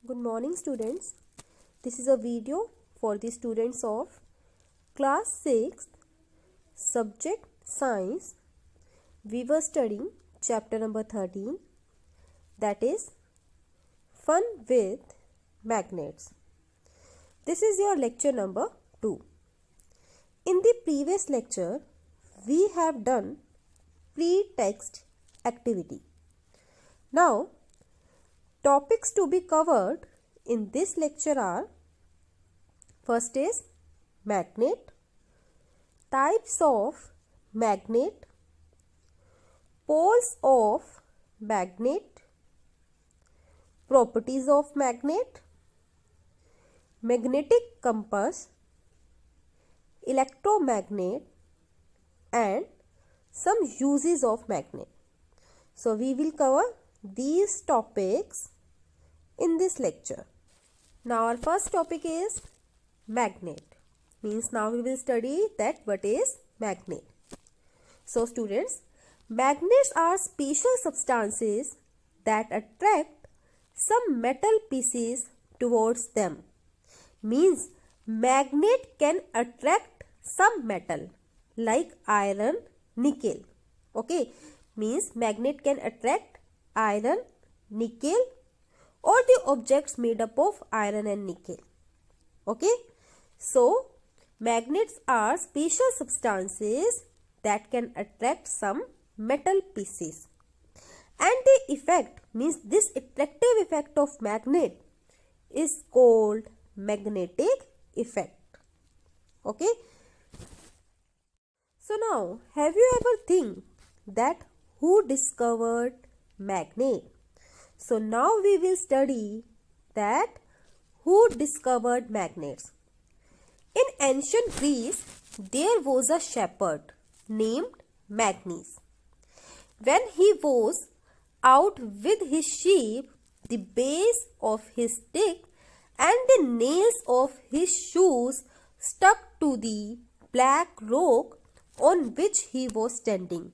Good morning students. This is a video for the students of class 6 subject science. We were studying chapter number 13, that is fun with magnets. This is your lecture number 2. In the previous lecture we have done pre-text activity. Now topics to be covered in this lecture are: first is magnet, types of magnet, poles of magnet, properties of magnet, magnetic compass, electromagnet, and some uses of magnet. So we will cover these topics in this lecture. Now our first topic is magnet. Means now we will study that what is magnet. So students, magnets are special substances that attract some metal pieces towards them. Means magnet can attract some metal like iron, nickel. Okay, means magnet can attract iron, nickel, or the objects made up of iron and nickel. Okay, so magnets are special substances that can attract some metal pieces, and the effect, means this attractive effect of magnet, is called magnetic effect. Okay, so now have you ever think that who discovered magnet? So now we will study that who discovered magnets. In ancient Greece, there was a shepherd named Magnes. When he was out with his sheep, the base of his stick and the nails of his shoes stuck to the black rock on which he was standing.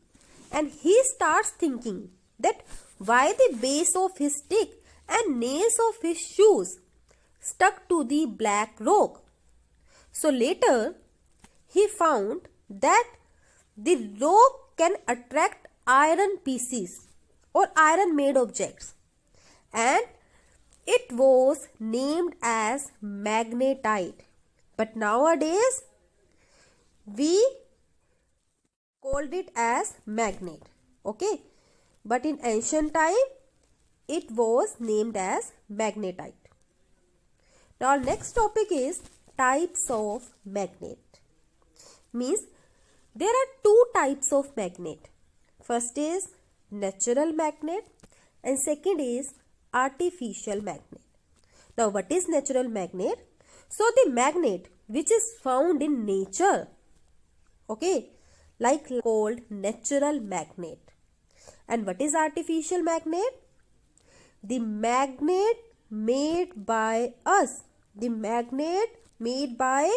And he starts thinking that why the base of his stick and nails of his shoes stuck to the black rock. So later he found that the rock can attract iron pieces or iron made objects, and it was named as magnetite. But nowadays we called it as magnet. Okay, but in ancient time it was named as magnetite. Now our next topic is types of magnet. Means there are two types of magnet. First is natural magnet and second is artificial magnet. Now what is natural magnet? So the magnet which is found in nature, okay, like called natural magnet. And what is artificial magnet? The magnet made by us, the magnet made by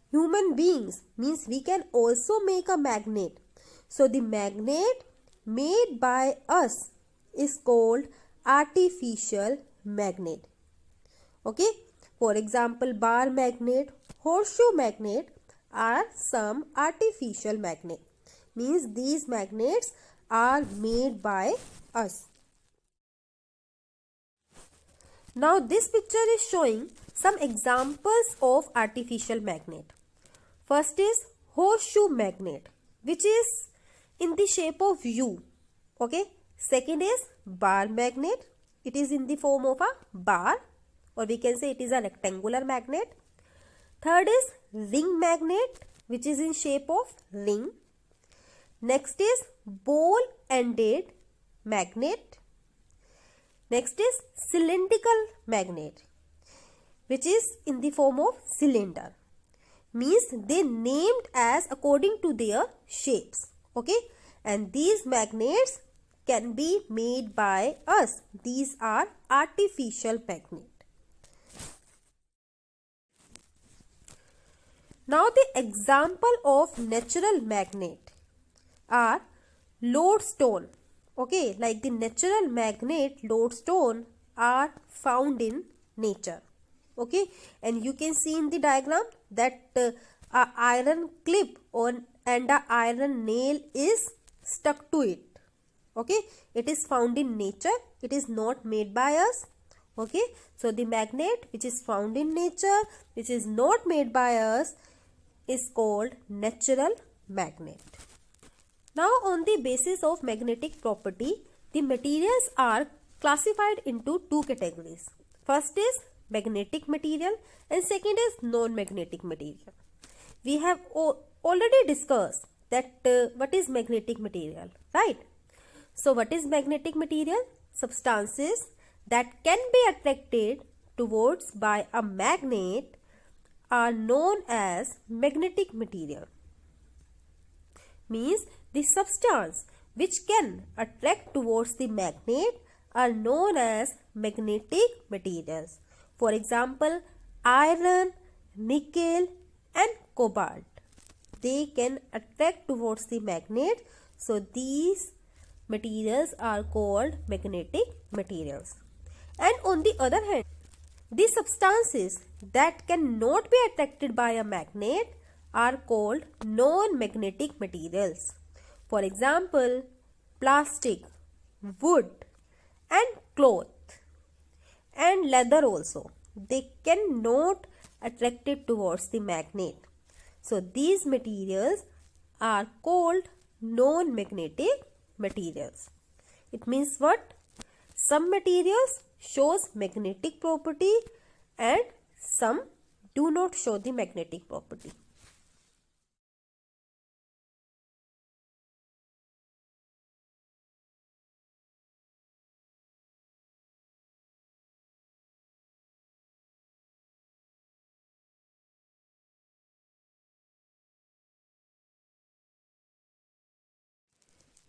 human beings. Means we can also make a magnet. So the magnet made by us is called artificial magnet. Okay, for example, bar magnet, horseshoe magnet are some artificial magnet. Means these magnets are made by us. Now this picture is showing some examples of artificial magnet. First is horseshoe magnet, which is in the shape of U. Okay. Second is bar magnet. It is in the form of a bar, or we can say it is a rectangular magnet. Third is ring magnet, which is in shape of ring. Next is ball-ended magnet. Next is cylindrical magnet, which is in the form of cylinder. Means they named as according to their shapes. Okay, and these magnets can be made by us. These are artificial magnet. Now the example of natural magnet are lodestone. Okay, like the natural magnet lodestone are found in nature. Okay, and you can see in the diagram that a iron clip and a iron nail is stuck to it. Okay, it is found in nature, it is not made by us. Okay, so the magnet which is found in nature, which is not made by us, is called natural magnet. Now, on the basis of magnetic property, the materials are classified into two categories. First is magnetic material and second is non-magnetic material. We have already discussed that what is magnetic material, right? So what is magnetic material? Substances that can be attracted towards by a magnet are known as magnetic material. Means the substance which can attract towards the magnet are known as magnetic materials. For example, iron, nickel and cobalt. They can attract towards the magnet. So these materials are called magnetic materials. And on the other hand, the substances that cannot be attracted by a magnet are called non-magnetic materials. For example, plastic, wood and cloth and leather also. They cannot attract it towards the magnet. So these materials are called non-magnetic materials. It means what? Some materials shows magnetic property and some do not show the magnetic property.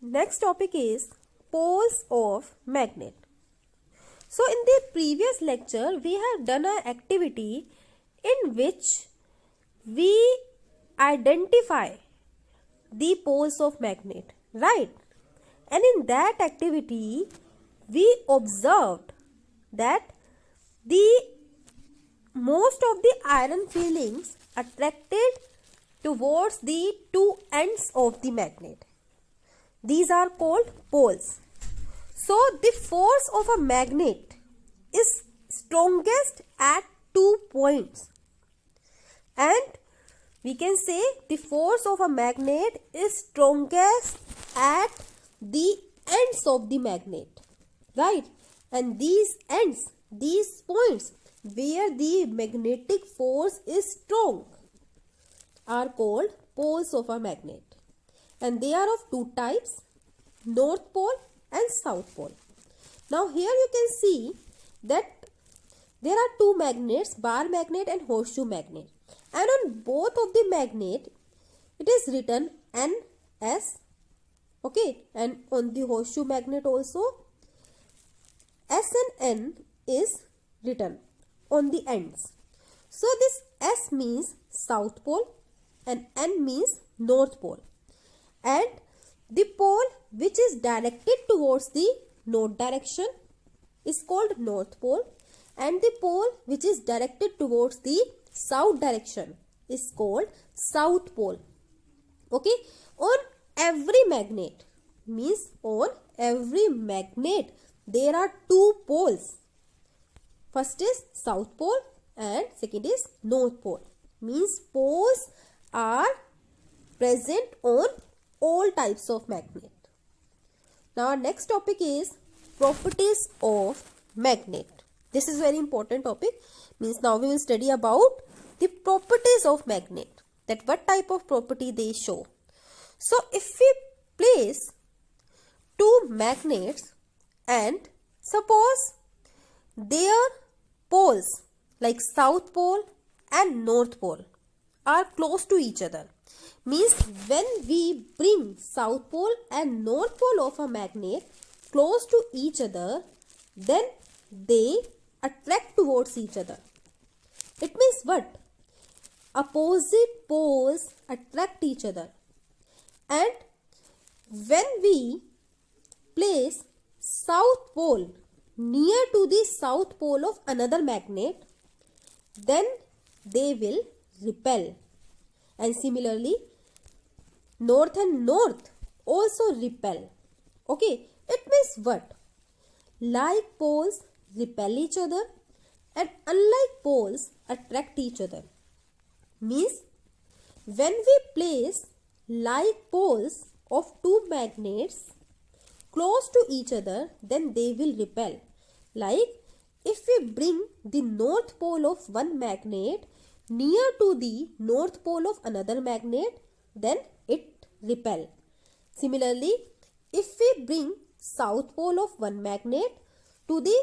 Next topic is poles of magnet. So in the previous lecture we have done an activity in which we identify the poles of magnet, right? And in that activity we observed that the most of the iron filings attracted towards the two ends of the magnet. These are called poles. So the force of a magnet is strongest at 2 points, and we can say the force of a magnet is strongest at the ends of the magnet, right? And these ends, these points where the magnetic force is strong are called poles of a magnet. And they are of two types, North Pole and South Pole. Now here you can see that there are two magnets, bar magnet and horseshoe magnet. And on both of the magnet, it is written NS. Okay, and on the horseshoe magnet also, S and N is written on the ends. So this S means South Pole and N means North Pole. And the pole which is directed towards the north direction is called North Pole, and the pole which is directed towards the south direction is called South Pole. Okay, on every magnet, means on every magnet there are two poles. First is South Pole and second is North Pole. Means poles are present on all types of magnet. Now our next topic is properties of magnet. This is very important topic. Means now we will study about the properties of magnet, that what type of property they show. So if we place two magnets and suppose their poles like South Pole and North Pole are close to each other, means when we bring South Pole and North Pole of a magnet close to each other, then they attract towards each other. It means what? Opposite poles attract each other, and when we place South Pole near to the south pole of another magnet, then they will repel. And similarly, north and north also repel. Okay, it means what? Like poles repel each other and unlike poles attract each other. Means when we place like poles of two magnets close to each other, then they will repel. Like if we bring the north pole of one magnet near to the north pole of another magnet, then it repel. Similarly, if we bring south pole of one magnet to the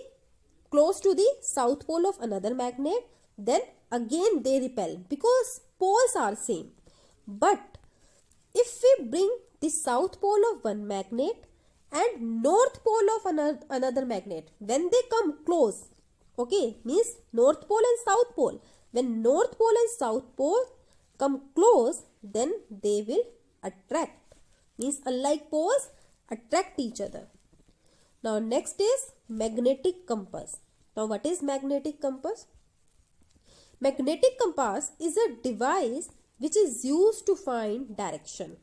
close to the south pole of another magnet, then again they repel because poles are same. But if we bring the south pole of one magnet and north pole of another magnet, when they come close, okay, means north pole and south pole, when north pole and south pole come close, then they will attract. Means unlike poles attract each other. Now next is magnetic compass. Now what is magnetic compass? Magnetic compass is a device which is used to find direction.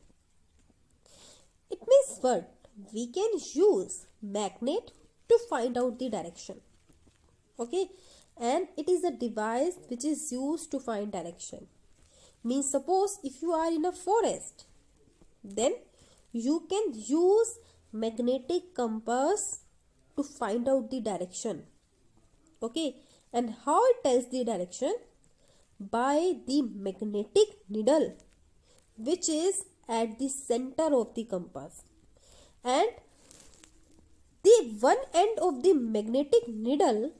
It means what? We can use magnet to find out the direction. Okay, and it is a device which is used to find direction. Means suppose if you are in a forest, then you can use magnetic compass to find out the direction. Okay, and how it tells the direction? By the magnetic needle which is at the center of the compass, and the one end of the magnetic needle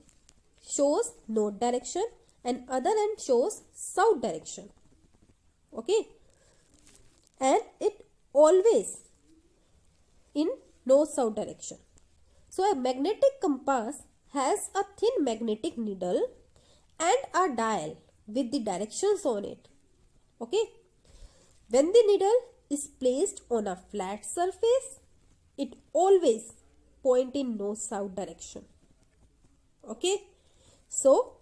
shows north direction and other end shows south direction. Okay, and it always in north-south direction. So a magnetic compass has a thin magnetic needle and a dial with the directions on it. Okay, when the needle is placed on a flat surface, it always point in north-south direction. Okay, so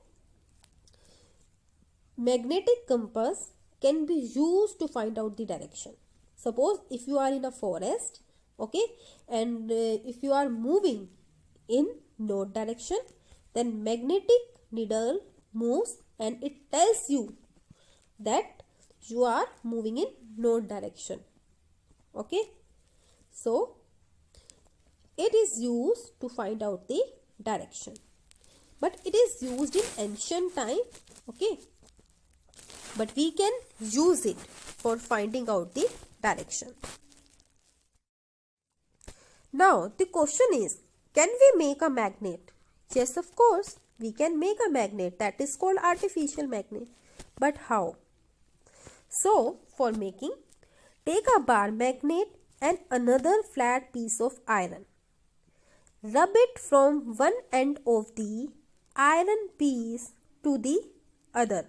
magnetic compass can be used to find out the direction. Suppose if you are in a forest, okay, and if you are moving in north direction, then magnetic needle moves and it tells you that you are moving in north direction. Okay, so it is used to find out the direction, but it is used in ancient time. Okay, but we can use it for finding out the direction. Now the question is, can we make a magnet? Yes, of course, we can make a magnet, that is called artificial magnet. But how? So for making, take a bar magnet and another flat piece of iron. Rub it from one end of the iron piece to the other.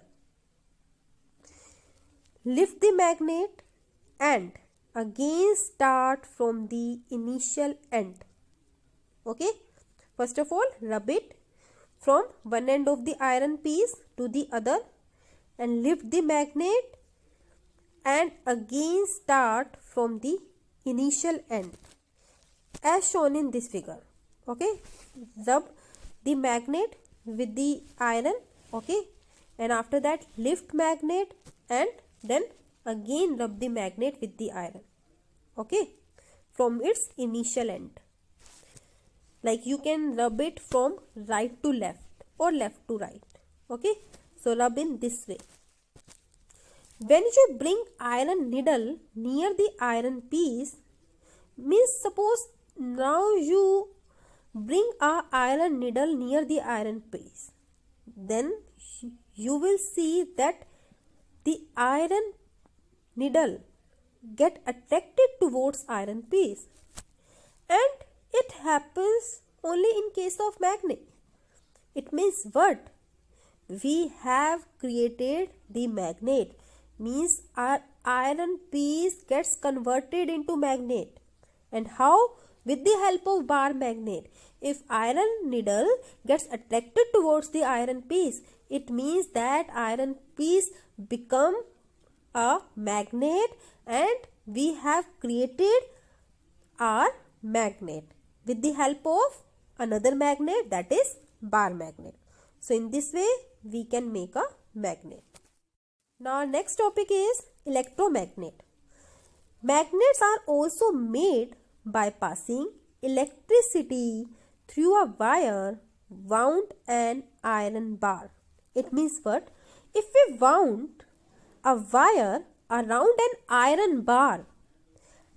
Lift the magnet and again start from the initial end. Okay, first of all, rub it from one end of the iron piece to the other and lift the magnet and again start from the initial end as shown in this figure. Okay, rub the magnet with the iron. Okay, and after that lift magnet and then again rub the magnet with the iron. Okay, from its initial end. Like you can rub it from right to left or left to right. Okay, so rub in this way. When you bring iron needle near the iron piece, means suppose now you bring a iron needle near the iron piece, then you will see that the iron needle get attracted towards iron piece, and it happens only in case of magnet. It means what? We have created the magnet, means our iron piece gets converted into magnet. And how with the help of bar magnet. If iron needle gets attracted towards the iron piece, it means that iron piece become a magnet and we have created our magnet with the help of another magnet, that is bar magnet. So in this way we can make a magnet. Now our next topic is electromagnet. Magnets are also made by passing electricity through a wire wound an iron bar. It means what? If we wound a wire around an iron bar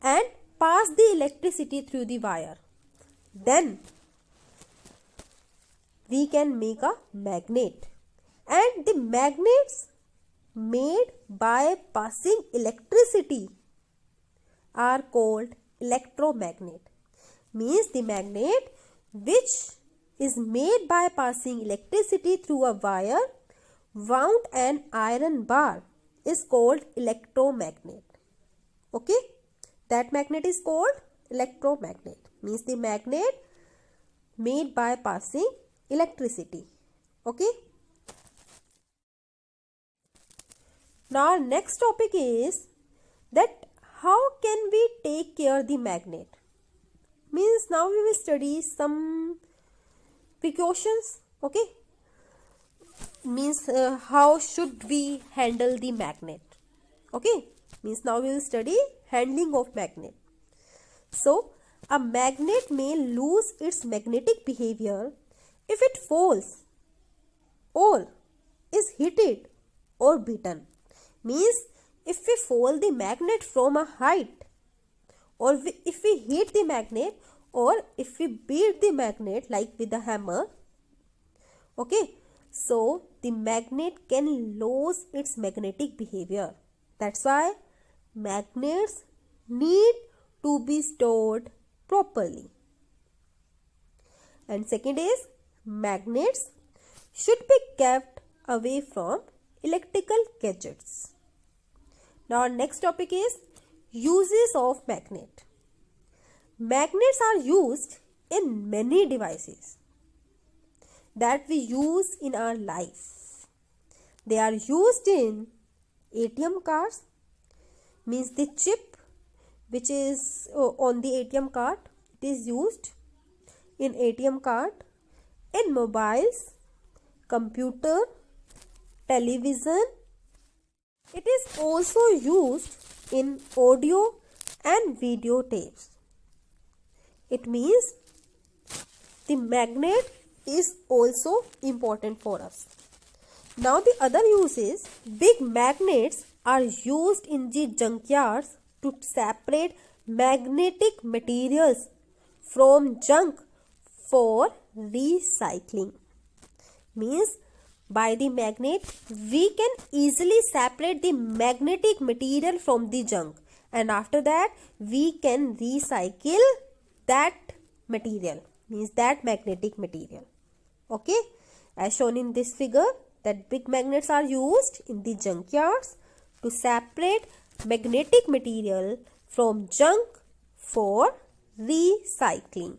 and pass the electricity through the wire, then we can make a magnet. And the magnets made by passing electricity are called electromagnet. Means the magnet which is made by passing electricity through a wire wound an iron bar is called electromagnet. Okay, that magnet is called electromagnet. Means the magnet made by passing electricity. Okay. Now our next topic is that how can we take care the magnet. Means now we will study some precautions. Okay. Means how should we handle the magnet. Okay. Means now we will study handling of magnet. So a magnet may lose its magnetic behavior if it falls or is heated or beaten. Means if we fall the magnet from a height, or if we hit the magnet, or if we beat the magnet like with a hammer, okay, so the magnet can lose its magnetic behavior. That's why magnets need to be stored properly. And second is, magnets should be kept away from electrical gadgets. Now our next topic is uses of magnet. Magnets are used in many devices that we use in our life. They are used in ATM cards, means the chip which is on the ATM card, it is used in ATM card, in mobiles, computer, television. It is also used in audio and video tapes. It means the magnet is also important for us. Now the other use is, big magnets are used in the junkyards to separate magnetic materials from junk for recycling. Means by the magnet we can easily separate the magnetic material from the junk, and after that we can recycle that material, means that magnetic material. Okay, as shown in this figure, that big magnets are used in the junkyards to separate magnetic material from junk for recycling.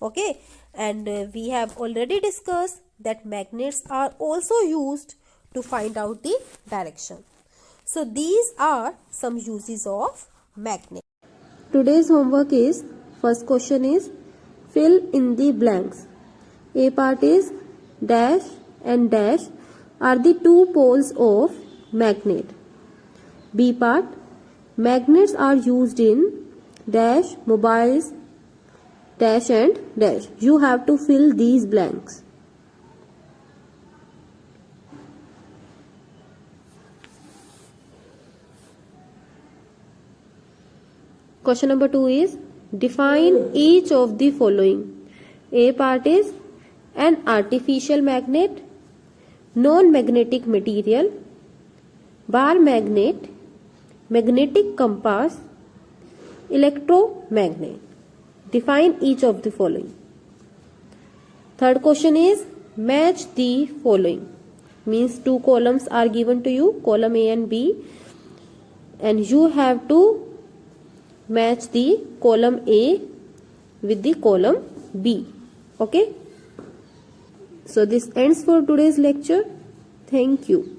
Okay, and we have already discussed that magnets are also used to find out the direction. So these are some uses of magnet. Today's homework is, first question is fill in the blanks. A part is dash and dash are the two poles of magnet. B part, magnets are used in dash, mobiles, dash and dash. You have to fill these blanks. Question number 2 is, define each of the following. A part is an artificial magnet, non-magnetic material, bar magnet, magnetic compass, electromagnet. Define each of the following. Third question is, match the following. Means two columns are given to you, column A and B, and you have to match the column A with the column B. Okay. So this ends for today's lecture. Thank you.